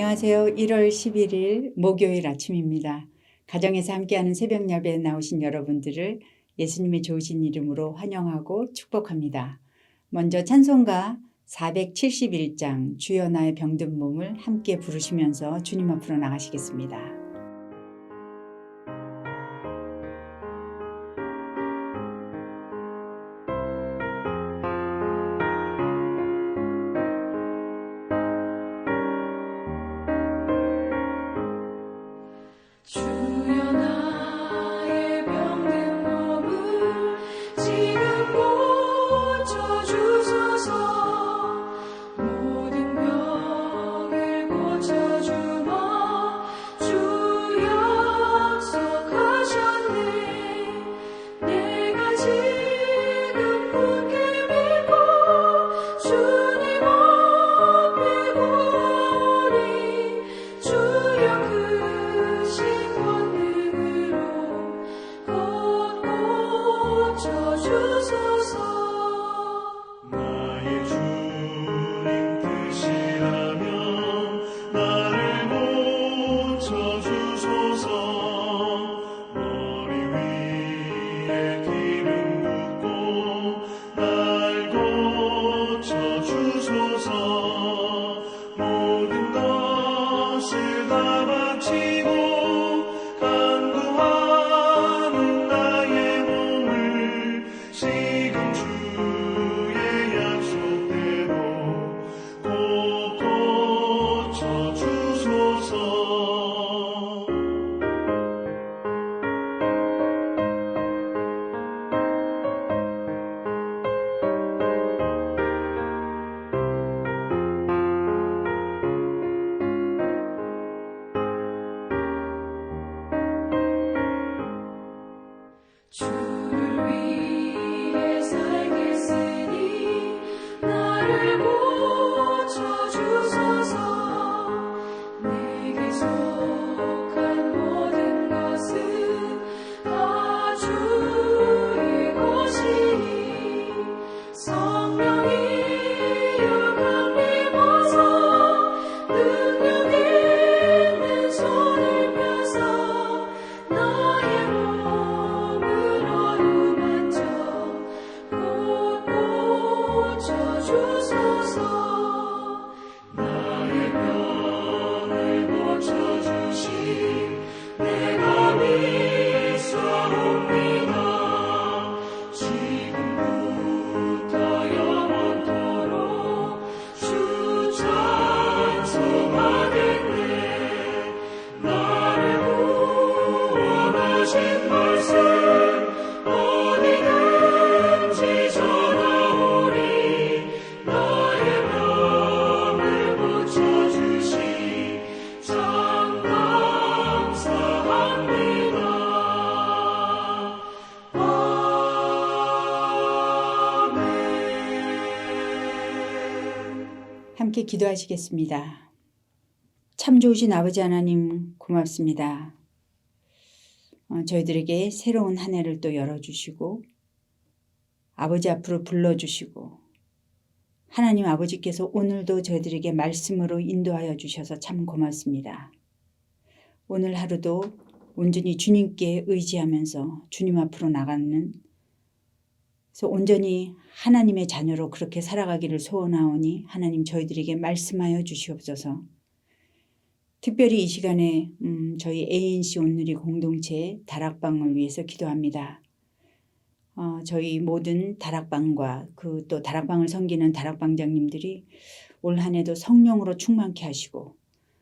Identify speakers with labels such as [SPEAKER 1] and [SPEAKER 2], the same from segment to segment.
[SPEAKER 1] 안녕하세요. 1월 11일 목요일 아침입니다. 가정에서 함께하는 새벽 예배에 나오신 여러분들을 예수님의 좋으신 이름으로 환영하고 축복합니다. 먼저 찬송가 471장 주여 나의 병든 몸을 함께 부르시면서 주님 앞으로 나가시겠습니다.
[SPEAKER 2] 주여 나의 병든 몸을 지금 고쳐주소서. 모든 병을 고쳐주마. 주 약속하셨네. 내가 지금 굳게 믿고 주님 앞에 구하오니 주여 크신 권능으로 곧 고쳐주소서.
[SPEAKER 3] 나의 주님 뜻이라면 나를 고쳐주소서. 머리 위에 기름 붓고 날 고쳐주소서. 모든 것을 다 바치고 간구하는 나의 몸을 지금 주의 약속대로 곧 고쳐주소서.
[SPEAKER 2] 주를 위해 살겠으니 나를 고쳐주소서. 내게 속한 모든 것은 다 주의 것이니 성령이여 강림하사 능력 있는 손을 펴서 나의 몸을 어루만져 곧 고쳐주소서. 나의 병을 고쳐주시 내가 믿사옵니다. 지금부터 영원토록 주 찬송하겠네. 나를 구원하신 말씀 어디든지 전하오리. 나의 병을 고쳐주시 참 감사합니다. 아멘.
[SPEAKER 1] 함께 기도하시겠습니다. 참 좋으신 아버지 하나님 고맙습니다. 저희들에게 새로운 한 해를 또 열어주시고 아버지 앞으로 불러주시고 하나님 아버지께서 오늘도 저희들에게 말씀으로 인도하여 주셔서 참 고맙습니다. 오늘 하루도 온전히 주님께 의지하면서 주님 앞으로 나가는 그래서 온전히 하나님의 자녀로 그렇게 살아가기를 소원하오니 하나님 저희들에게 말씀하여 주시옵소서. 특별히 이 시간에 저희 ANC 온누리 공동체 다락방을 위해서 기도합니다. 저희 모든 다락방과 그 또 다락방을 섬기는 다락방장님들이 올 한 해도 성령으로 충만케 하시고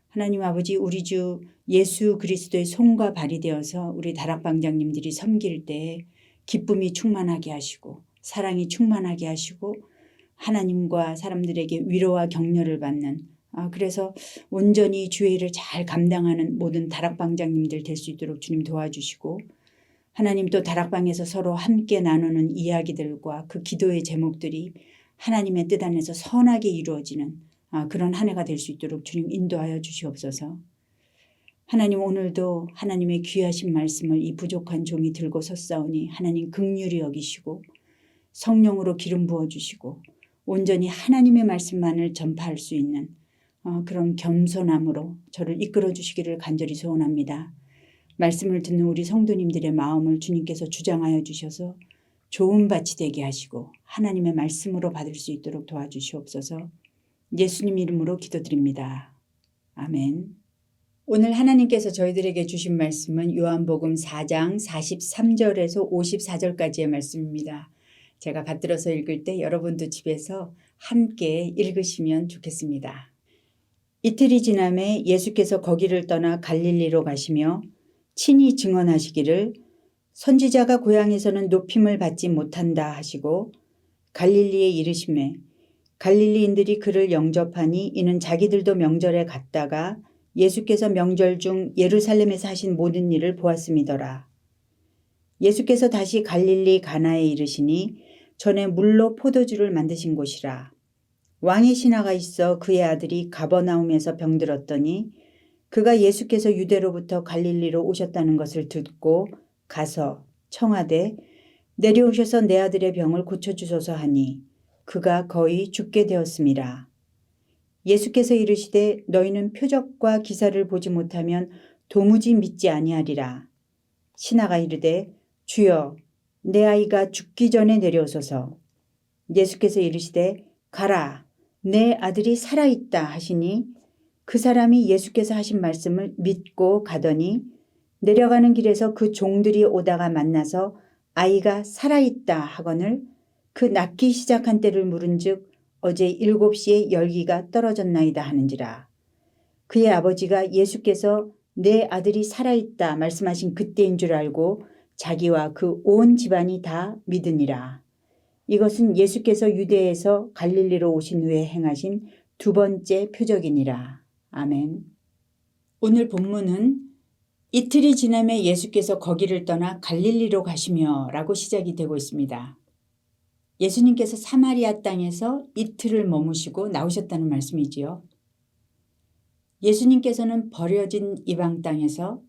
[SPEAKER 1] 하나님 아버지 우리 주 예수 그리스도의 손과 발이 되어서 우리 다락방장님들이 섬길 때 기쁨이 충만하게 하시고 사랑이 충만하게 하시고 하나님과 사람들에게 위로와 격려를 받는 그래서 온전히 주의 일을 잘 감당하는 모든 다락방장님들 될 수 있도록 주님 도와주시고 하나님 또 다락방에서 서로 함께 나누는 이야기들과 그 기도의 제목들이 하나님의 뜻 안에서 선하게 이루어지는 그런 한 해가 될 수 있도록 주님 인도하여 주시옵소서. 하나님 오늘도 하나님의 귀하신 말씀을 이 부족한 종이 들고 섰사오니 하나님 긍휼히 여기시고 성령으로 기름 부어주시고 온전히 하나님의 말씀만을 전파할 수 있는 그런 겸손함으로 저를 이끌어 주시기를 간절히 소원합니다. 말씀을 듣는 우리 성도님들의 마음을 주님께서 주장하여 주셔서 좋은 밭이 되게 하시고 하나님의 말씀으로 받을 수 있도록 도와주시옵소서. 예수님 이름으로 기도드립니다. 아멘. 오늘 하나님께서 저희들에게 주신 말씀은 요한복음 4장 43절에서 54절까지의 말씀입니다. 제가 받들어서 읽을 때 여러분도 집에서 함께 읽으시면 좋겠습니다. 이틀이 지남에 예수께서 거기를 떠나 갈릴리로 가시며 친히 증언하시기를 선지자가 고향에서는 높임을 받지 못한다 하시고 갈릴리에 이르시매 갈릴리인들이 그를 영접하니 이는 자기들도 명절에 갔다가 예수께서 명절 중 예루살렘에서 하신 모든 일을 보았음이더라. 예수께서 다시 갈릴리 가나에 이르시니 전에 물로 포도주를 만드신 곳이라. 왕의 신하가 있어 그의 아들이 가버나움에서 병들었더니 그가 예수께서 유대로부터 갈릴리로 오셨다는 것을 듣고 가서 청하되 내려오셔서 내 아들의 병을 고쳐주소서 하니 그가 거의 죽게 되었음이라. 예수께서 이르시되 너희는 표적과 기사를 보지 못하면 도무지 믿지 아니하리라. 신하가 이르되 주여 내 아이가 죽기 전에 내려오소서. 예수께서 이르시되 가라 내 아들이 살아있다 하시니 그 사람이 예수께서 하신 말씀을 믿고 가더니 내려가는 길에서 그 종들이 오다가 만나서 아이가 살아있다 하거늘 그 낫기 시작한 때를 물은즉 어제 7시에 열기가 떨어졌나이다 하는지라. 그의 아버지가 예수께서 내 아들이 살아있다 말씀하신 그때인 줄 알고 자기와 그 온 집안이 다 믿으니라. 이것은 예수께서 유대에서 갈릴리로 오신 후에 행하신 두 번째 표적이니라. 아멘. 오늘 본문은 이틀이 지남에 예수께서 거기를 떠나 갈릴리로 가시며 라고 시작이 되고 있습니다. 예수님께서 사마리아 땅에서 이틀을 머무시고 나오셨다는 말씀이지요. 예수님께서는 버려진 이방 땅에서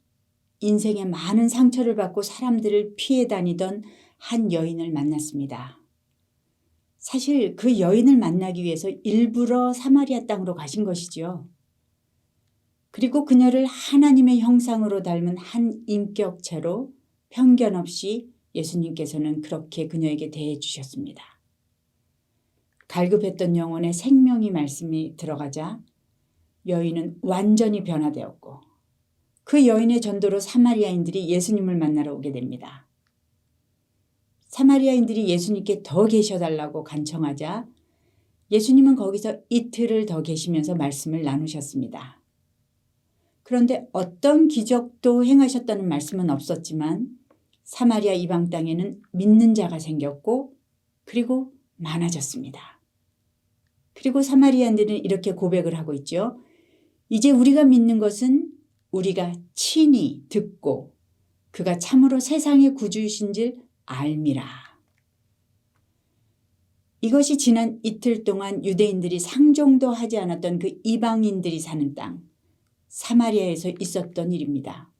[SPEAKER 1] 인생의 많은 상처를 받고 사람들을 피해 다니던 한 여인을 만났습니다. 사실 그 여인을 만나기 위해서 일부러 사마리아 땅으로 가신 것이지요. 그리고 그녀를 하나님의 형상으로 닮은 한 인격체로 편견 없이 예수님께서는 그렇게 그녀에게 대해 주셨습니다. 갈급했던 영혼에 생명이 말씀이 들어가자 여인은 완전히 변화되었고 그 여인의 전도로 사마리아인들이 예수님을 만나러 오게 됩니다. 사마리아인들이 예수님께 더 계셔달라고 간청하자 예수님은 거기서 이틀을 더 계시면서 말씀을 나누셨습니다. 그런데 어떤 기적도 행하셨다는 말씀은 없었지만 사마리아 이방 땅에는 믿는 자가 생겼고 그리고 많아졌습니다. 그리고 사마리아인들은 이렇게 고백을 하고 있죠. 이제 우리가 믿는 것은 우리가 친히 듣고 그가 참으로 세상의 구주이신 줄 알미라. 이것이 지난 이틀 동안 유대인들이 상종도 하지 않았던 그 이방인들이 사는 땅 사마리아에서 있었던 일입니다.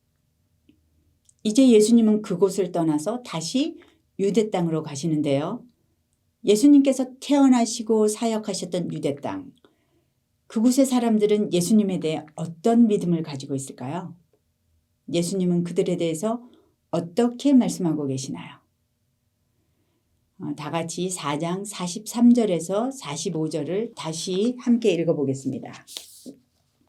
[SPEAKER 1] 이제 예수님은 그곳을 떠나서 다시 유대 땅으로 가시는데요. 예수님께서 태어나시고 사역하셨던 유대 땅, 그곳의 사람들은 예수님에 대해 어떤 믿음을 가지고 있을까요? 예수님은 그들에 대해서 어떻게 말씀하고 계시나요? 다 같이 4장 43절에서 45절을 다시 함께 읽어보겠습니다.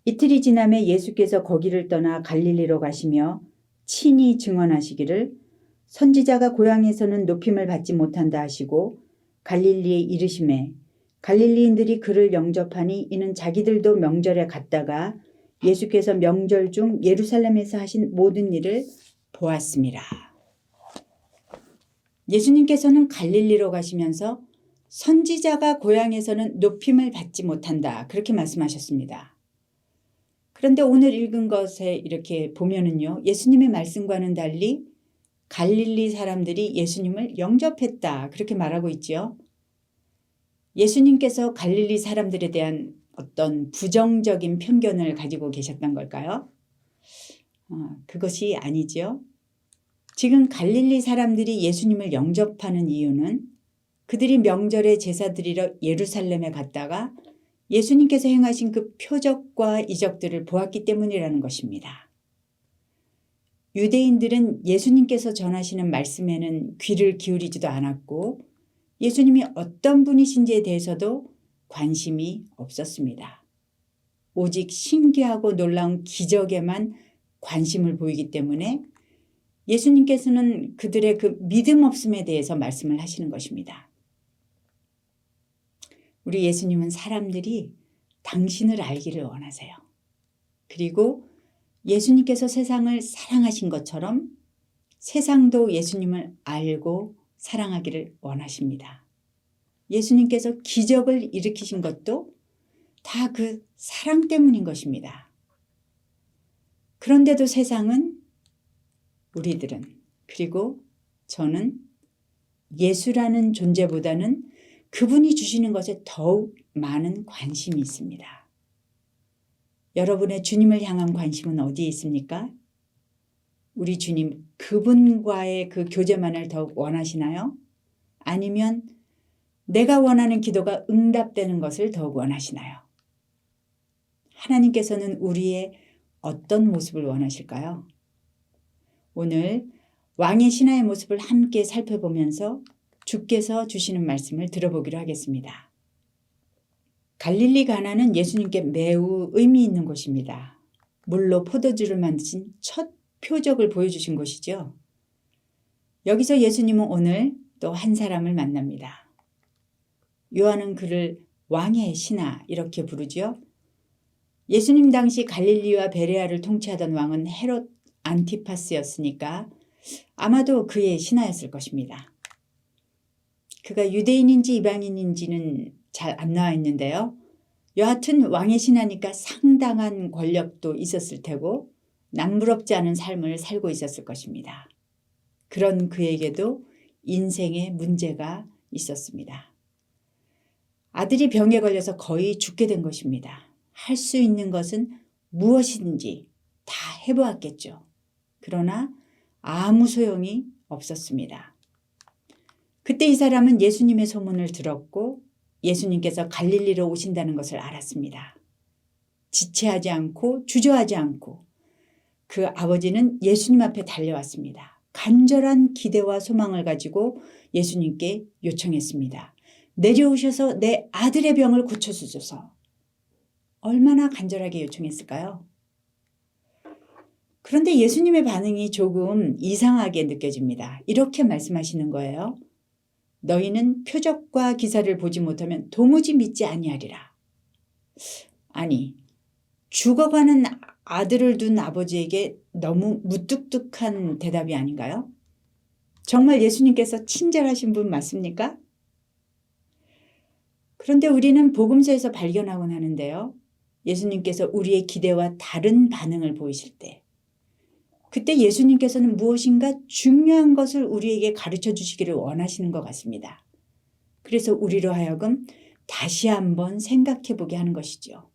[SPEAKER 1] 이틀이 지남에 예수께서 거기를 떠나 갈릴리로 가시며 친히 증언하시기를 선지자가 고향에서는 높임을 받지 못한다 하시고 갈릴리에 이르시매 갈릴리인들이 그를 영접하니 이는 자기들도 명절에 갔다가 예수께서 명절 중 예루살렘에서 하신 모든 일을 보았음이라. 예수님께서는 갈릴리로 가시면서 선지자가 고향에서는 높임을 받지 못한다 그렇게 말씀하셨습니다. 그런데 오늘 읽은 것에 이렇게 보면은요. 예수님의 말씀과는 달리 갈릴리 사람들이 예수님을 영접했다 그렇게 말하고 있죠. 예수님께서 갈릴리 사람들에 대한 어떤 부정적인 편견을 가지고 계셨던 걸까요? 그것이 아니죠. 지금 갈릴리 사람들이 예수님을 영접하는 이유는 그들이 명절에 제사 드리러 예루살렘에 갔다가 예수님께서 행하신 그 표적과 이적들을 보았기 때문이라는 것입니다. 유대인들은 예수님께서 전하시는 말씀에는 귀를 기울이지도 않았고 예수님이 어떤 분이신지에 대해서도 관심이 없었습니다. 오직 신기하고 놀라운 기적에만 관심을 보이기 때문에 예수님께서는 그들의 그 믿음 없음에 대해서 말씀을 하시는 것입니다. 우리 예수님은 사람들이 당신을 알기를 원하세요. 그리고 예수님께서 세상을 사랑하신 것처럼 세상도 예수님을 알고 사랑하기를 원하십니다. 예수님께서 기적을 일으키신 것도 다 그 사랑 때문인 것입니다. 그런데도 세상은, 우리들은, 그리고 저는 예수라는 존재보다는 그분이 주시는 것에 더욱 많은 관심이 있습니다. 여러분의 주님을 향한 관심은 어디에 있습니까? 우리 주님, 그분과의 그 교제만을 더욱 원하시나요? 아니면 내가 원하는 기도가 응답되는 것을 더욱 원하시나요? 하나님께서는 우리의 어떤 모습을 원하실까요? 오늘 왕의 신하의 모습을 함께 살펴보면서 주께서 주시는 말씀을 들어보기로 하겠습니다. 갈릴리 가나는 예수님께 매우 의미 있는 곳입니다. 물로 포도주를 만드신 첫 표적을 보여주신 곳이죠. 여기서 예수님은 오늘 또 한 사람을 만납니다. 요한은 그를 왕의 신하 이렇게 부르죠. 예수님 당시 갈릴리와 베레아를 통치하던 왕은 헤롯 안티파스였으니까 아마도 그의 신하였을 것입니다. 그가 유대인인지 이방인인지는 잘 안 나와 있는데요. 여하튼 왕의 신하니까 상당한 권력도 있었을 테고 남부럽지 않은 삶을 살고 있었을 것입니다. 그런 그에게도 인생의 문제가 있었습니다. 아들이 병에 걸려서 거의 죽게 된 것입니다. 할 수 있는 것은 무엇이든지 다 해보았겠죠. 그러나 아무 소용이 없었습니다. 그때 이 사람은 예수님의 소문을 들었고 예수님께서 갈릴리로 오신다는 것을 알았습니다. 지체하지 않고 주저하지 않고 그 아버지는 예수님 앞에 달려왔습니다. 간절한 기대와 소망을 가지고 예수님께 요청했습니다. 내려오셔서 내 아들의 병을 고쳐주소서. 얼마나 간절하게 요청했을까요? 그런데 예수님의 반응이 조금 이상하게 느껴집니다. 이렇게 말씀하시는 거예요. 너희는 표적과 기사를 보지 못하면 도무지 믿지 아니하리라. 아니, 죽어가는 아들을 둔 아버지에게 너무 무뚝뚝한 대답이 아닌가요? 정말 예수님께서 친절하신 분 맞습니까? 그런데 우리는 복음서에서 발견하곤 하는데요. 예수님께서 우리의 기대와 다른 반응을 보이실 때 그때 예수님께서는 무엇인가 중요한 것을 우리에게 가르쳐 주시기를 원하시는 것 같습니다. 그래서 우리로 하여금 다시 한번 생각해 보게 하는 것이죠.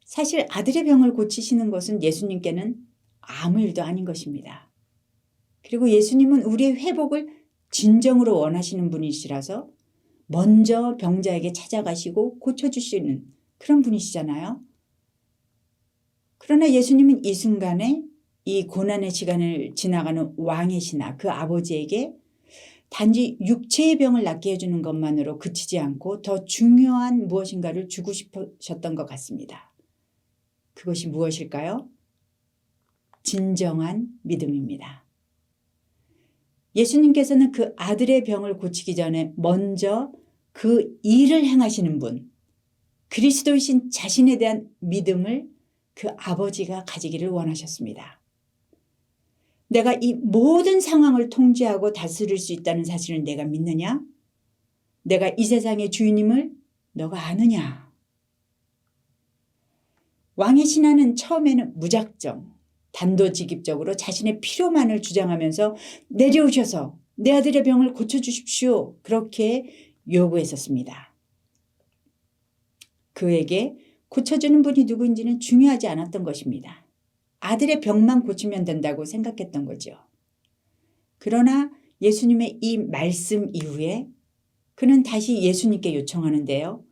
[SPEAKER 1] 사실 아들의 병을 고치시는 것은 예수님께는 아무 일도 아닌 것입니다. 그리고 예수님은 우리의 회복을 진정으로 원하시는 분이시라서 먼저 병자에게 찾아가시고 고쳐주시는 그런 분이시잖아요. 그러나 예수님은 이 순간에 이 고난의 시간을 지나가는 왕의 신하 그 아버지에게 단지 육체의 병을 낫게 해주는 것만으로 그치지 않고 더 중요한 무엇인가를 주고 싶으셨던 것 같습니다. 그것이 무엇일까요? 진정한 믿음입니다. 예수님께서는 그 아들의 병을 고치기 전에 먼저 그 일을 행하시는 분, 그리스도이신 자신에 대한 믿음을 그 아버지가 가지기를 원하셨습니다. 내가 이 모든 상황을 통제하고 다스릴 수 있다는 사실을 내가 믿느냐? 내가 이 세상의 주인임을 너가 아느냐? 왕의 신하는 처음에는 무작정, 단도직입적으로 자신의 필요만을 주장하면서 내려오셔서 내 아들의 병을 고쳐주십시오. 그렇게 요구했었습니다. 그에게 고쳐주는 분이 누구인지는 중요하지 않았던 것입니다. 아들의 병만 고치면 된다고 생각했던 거죠. 그러나 예수님의 이 말씀 이후에 그는 다시 예수님께 요청하는데요.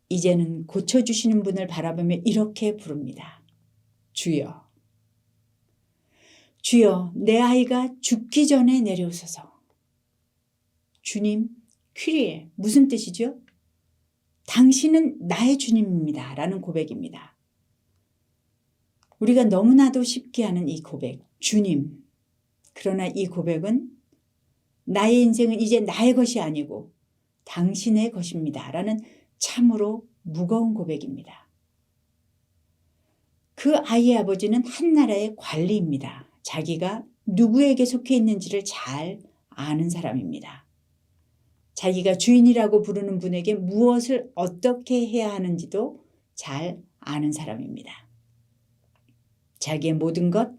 [SPEAKER 1] 이제는 고쳐주시는 분을 바라보며 이렇게 부릅니다. 주여, 주여, 내 아이가 죽기 전에 내려오소서. 주님, 퀴리에 무슨 뜻이죠? 당신은 나의 주님입니다 라는 고백입니다. 우리가 너무나도 쉽게 하는 이 고백, 주님. 그러나 이 고백은 나의 인생은 이제 나의 것이 아니고 당신의 것입니다 라는 참으로 무거운 고백입니다. 그 아이의 아버지는 한 나라의 관리입니다. 자기가 누구에게 속해 있는지를 잘 아는 사람입니다. 자기가 주인이라고 부르는 분에게 무엇을 어떻게 해야 하는지도 잘 아는 사람입니다. 자기의 모든 것,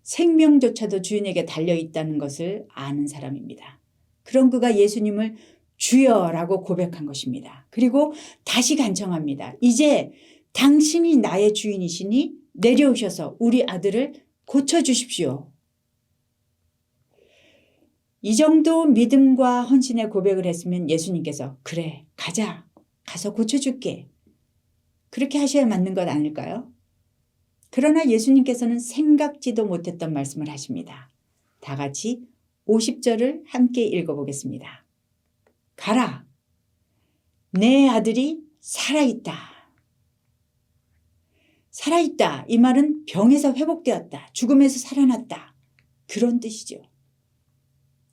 [SPEAKER 1] 생명조차도 주인에게 달려있다는 것을 아는 사람입니다. 그런 그가 예수님을 주여라고 고백한 것입니다. 그리고 다시 간청합니다. 이제 당신이 나의 주인이시니 내려오셔서 우리 아들을 고쳐주십시오. 이 정도 믿음과 헌신의 고백을 했으면 예수님께서 그래, 가자, 가서 고쳐줄게. 그렇게 하셔야 맞는 것 아닐까요? 그러나 예수님께서는 생각지도 못했던 말씀을 하십니다. 다 같이 50절을 함께 읽어보겠습니다. 가라, 내 아들이 살아있다. 살아있다. 이 말은 병에서 회복되었다. 죽음에서 살아났다. 그런 뜻이죠.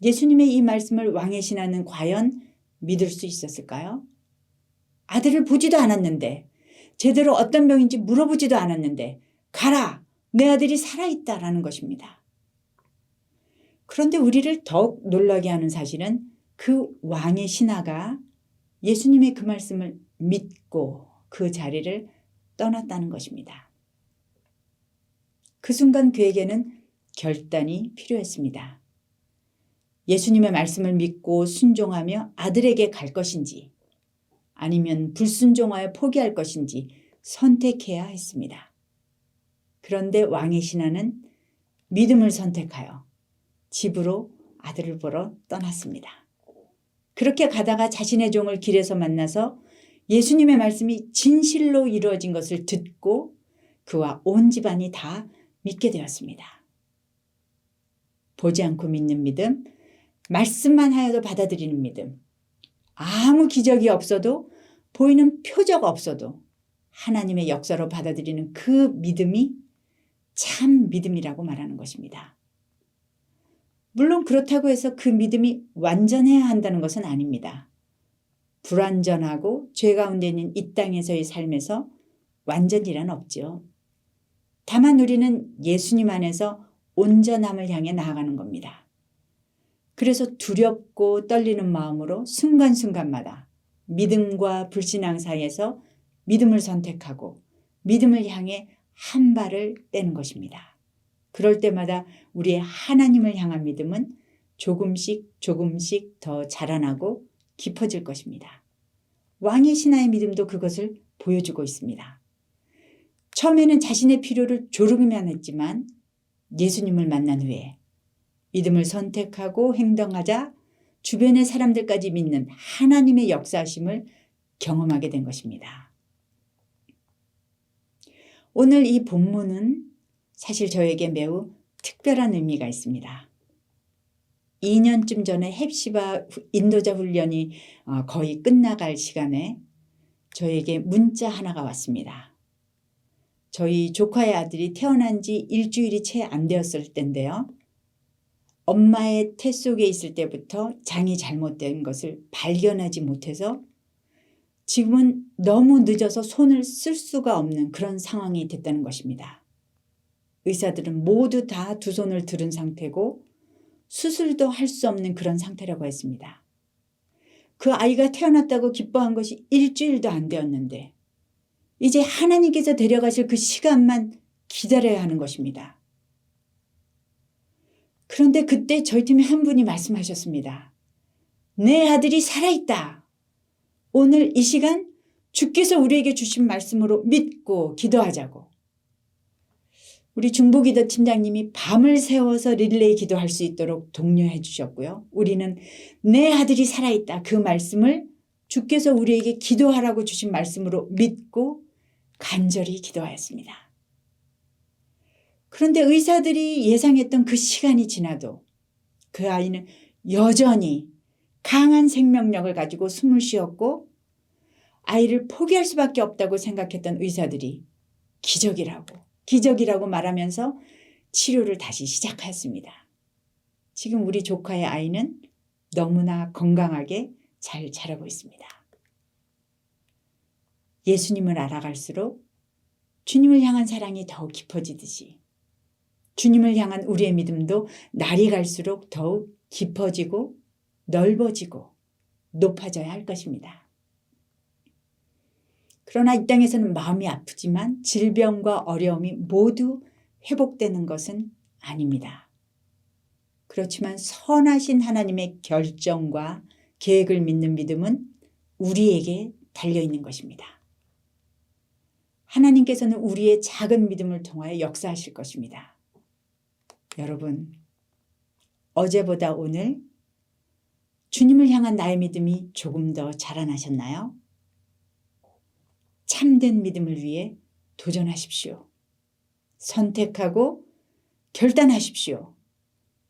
[SPEAKER 1] 예수님의 이 말씀을 왕의 신하는 과연 믿을 수 있었을까요? 아들을 보지도 않았는데, 제대로 어떤 병인지 물어보지도 않았는데 가라, 내 아들이 살아있다라는 것입니다. 그런데 우리를 더욱 놀라게 하는 사실은 그 왕의 신하가 예수님의 그 말씀을 믿고 그 자리를 떠났다는 것입니다. 그 순간 그에게는 결단이 필요했습니다. 예수님의 말씀을 믿고 순종하며 아들에게 갈 것인지 아니면 불순종하여 포기할 것인지 선택해야 했습니다. 그런데 왕의 신하는 믿음을 선택하여 집으로 아들을 보러 떠났습니다. 그렇게 가다가 자신의 종을 길에서 만나서 예수님의 말씀이 진실로 이루어진 것을 듣고 그와 온 집안이 다 믿게 되었습니다. 보지 않고 믿는 믿음, 말씀만 하여도 받아들이는 믿음, 아무 기적이 없어도 보이는 표적 없어도 하나님의 역사로 받아들이는 그 믿음이 참 믿음이라고 말하는 것입니다. 물론 그렇다고 해서 그 믿음이 완전해야 한다는 것은 아닙니다. 불완전하고 죄 가운데 있는 이 땅에서의 삶에서 완전이란 없죠. 다만 우리는 예수님 안에서 온전함을 향해 나아가는 겁니다. 그래서 두렵고 떨리는 마음으로 순간순간마다 믿음과 불신앙 사이에서 믿음을 선택하고 믿음을 향해 한 발을 떼는 것입니다. 그럴 때마다 우리의 하나님을 향한 믿음은 조금씩 더 자라나고 깊어질 것입니다. 왕의 신하의 믿음도 그것을 보여주고 있습니다. 처음에는 자신의 필요를 조르기만 했지만 예수님을 만난 후에 믿음을 선택하고 행동하자 주변의 사람들까지 믿는 하나님의 역사하심을 경험하게 된 것입니다. 오늘 이 본문은 사실 저에게 매우 특별한 의미가 있습니다. 2년쯤 전에 헵시바 인도자 훈련이 거의 끝나갈 시간에 저에게 문자 하나가 왔습니다. 저희 조카의 아들이 태어난 지 일주일이 채 안 되었을 때인데요. 엄마의 태 속에 있을 때부터 장이 잘못된 것을 발견하지 못해서 지금은 너무 늦어서 손을 쓸 수가 없는 그런 상황이 됐다는 것입니다. 의사들은 모두 다 두 손을 들은 상태고 수술도 할 수 없는 그런 상태라고 했습니다. 그 아이가 태어났다고 기뻐한 것이 일주일도 안 되었는데 이제 하나님께서 데려가실 그 시간만 기다려야 하는 것입니다. 그런데 그때 저희 팀의 한 분이 말씀하셨습니다. 내 아들이 살아있다. 오늘 이 시간 주께서 우리에게 주신 말씀으로 믿고 기도하자고. 우리 중보기도 팀장님이 밤을 새워서 릴레이 기도할 수 있도록 독려해 주셨고요. 우리는 내 아들이 살아있다. 그 말씀을 주께서 우리에게 기도하라고 주신 말씀으로 믿고 간절히 기도하였습니다. 그런데 의사들이 예상했던 그 시간이 지나도 그 아이는 여전히 강한 생명력을 가지고 숨을 쉬었고 아이를 포기할 수밖에 없다고 생각했던 의사들이 기적이라고 말하면서 치료를 다시 시작하였습니다. 지금 우리 조카의 아이는 너무나 건강하게 잘 자라고 있습니다. 예수님을 알아갈수록 주님을 향한 사랑이 더욱 깊어지듯이 주님을 향한 우리의 믿음도 날이 갈수록 더욱 깊어지고 넓어지고 높아져야 할 것입니다. 그러나 이 땅에서는 마음이 아프지만 질병과 어려움이 모두 회복되는 것은 아닙니다. 그렇지만 선하신 하나님의 결정과 계획을 믿는 믿음은 우리에게 달려있는 것입니다. 하나님께서는 우리의 작은 믿음을 통하여 역사하실 것입니다. 여러분, 어제보다 오늘 주님을 향한 나의 믿음이 조금 더 자라나셨나요? 참된 믿음을 위해 도전하십시오. 선택하고 결단하십시오.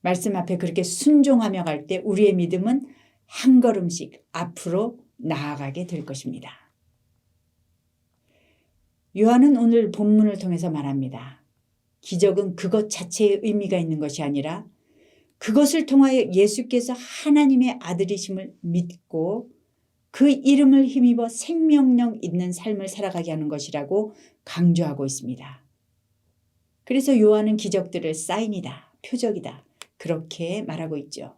[SPEAKER 1] 말씀 앞에 그렇게 순종하며 갈 때 우리의 믿음은 한 걸음씩 앞으로 나아가게 될 것입니다. 요한은 오늘 본문을 통해서 말합니다. 기적은 그것 자체의 의미가 있는 것이 아니라 그것을 통하여 예수께서 하나님의 아들이심을 믿고 그 이름을 힘입어 생명력 있는 삶을 살아가게 하는 것이라고 강조하고 있습니다. 그래서 요한은 기적들을 사인이다, 표적이다 그렇게 말하고 있죠.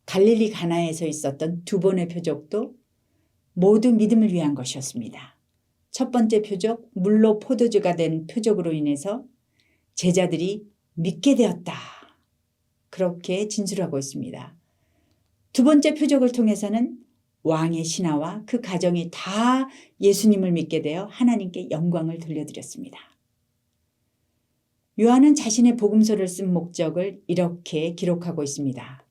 [SPEAKER 1] 갈릴리 가나에서 있었던 두 번의 표적도 모두 믿음을 위한 것이었습니다. 첫 번째 표적, 물로 포도주가 된 표적으로 인해서 제자들이 믿게 되었다. 그렇게 진술하고 있습니다. 두 번째 표적을 통해서는 왕의 신하와 그 가정이 다 예수님을 믿게 되어 하나님께 영광을 돌려드렸습니다. 요한은 자신의 복음서를 쓴 목적을 이렇게 기록하고 있습니다.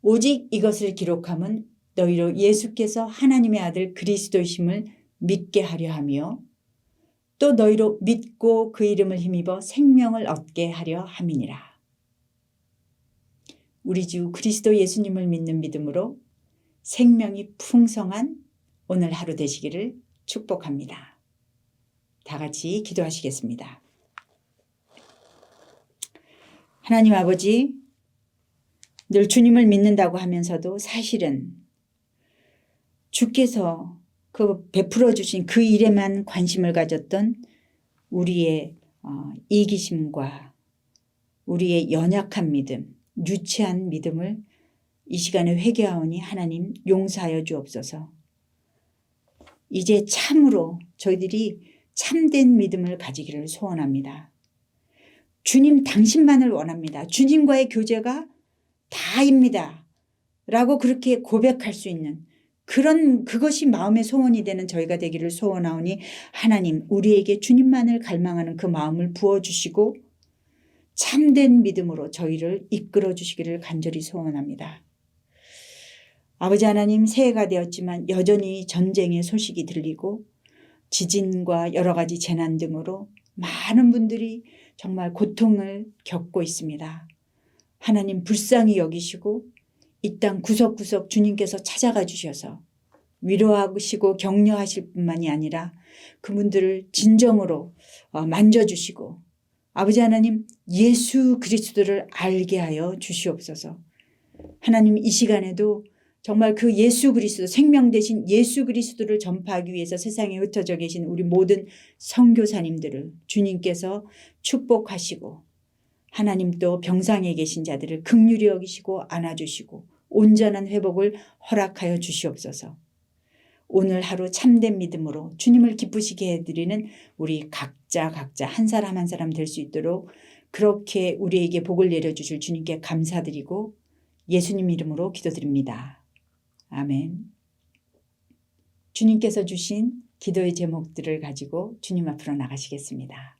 [SPEAKER 1] 오직 이것을 기록함은 너희로 예수께서 하나님의 아들 그리스도이심을 믿게 하려 하며 또 너희로 믿고 그 이름을 힘입어 생명을 얻게 하려 함이니라. 우리 주 그리스도 예수님을 믿는 믿음으로 생명이 풍성한 오늘 하루 되시기를 축복합니다. 다 같이 기도하시겠습니다. 하나님 아버지, 늘 주님을 믿는다고 하면서도 사실은 주께서 그 베풀어 주신 그 일에만 관심을 가졌던 우리의 이기심과 우리의 연약한 믿음, 유치한 믿음을 이 시간에 회개하오니 하나님 용서하여 주옵소서. 이제 참으로 저희들이 참된 믿음을 가지기를 소원합니다. 주님 당신만을 원합니다. 주님과의 교제가 다입니다. 라고 그렇게 고백할 수 있는 그것이 마음의 소원이 되는 저희가 되기를 소원하오니 하나님 우리에게 주님만을 갈망하는 그 마음을 부어주시고 참된 믿음으로 저희를 이끌어 주시기를 간절히 소원합니다. 아버지 하나님, 새해가 되었지만 여전히 전쟁의 소식이 들리고 지진과 여러 가지 재난 등으로 많은 분들이 정말 고통을 겪고 있습니다. 하나님 불쌍히 여기시고 이 땅 구석구석 주님께서 찾아가 주셔서 위로하시고 격려하실 뿐만이 아니라 그분들을 진정으로 만져주시고 아버지 하나님 예수 그리스도를 알게 하여 주시옵소서. 하나님 이 시간에도 정말 그 예수 그리스도 생명 되신 예수 그리스도를 전파하기 위해서 세상에 흩어져 계신 우리 모든 선교사님들을 주님께서 축복하시고 하나님 또 병상에 계신 자들을 긍휼히 여기시고 안아주시고 온전한 회복을 허락하여 주시옵소서. 오늘 하루 참된 믿음으로 주님을 기쁘시게 해드리는 우리 각자 한 사람 한 사람 될 수 있도록 그렇게 우리에게 복을 내려주실 주님께 감사드리고 예수님 이름으로 기도드립니다. 아멘. 주님께서 주신 기도의 제목들을 가지고 주님 앞으로 나가시겠습니다.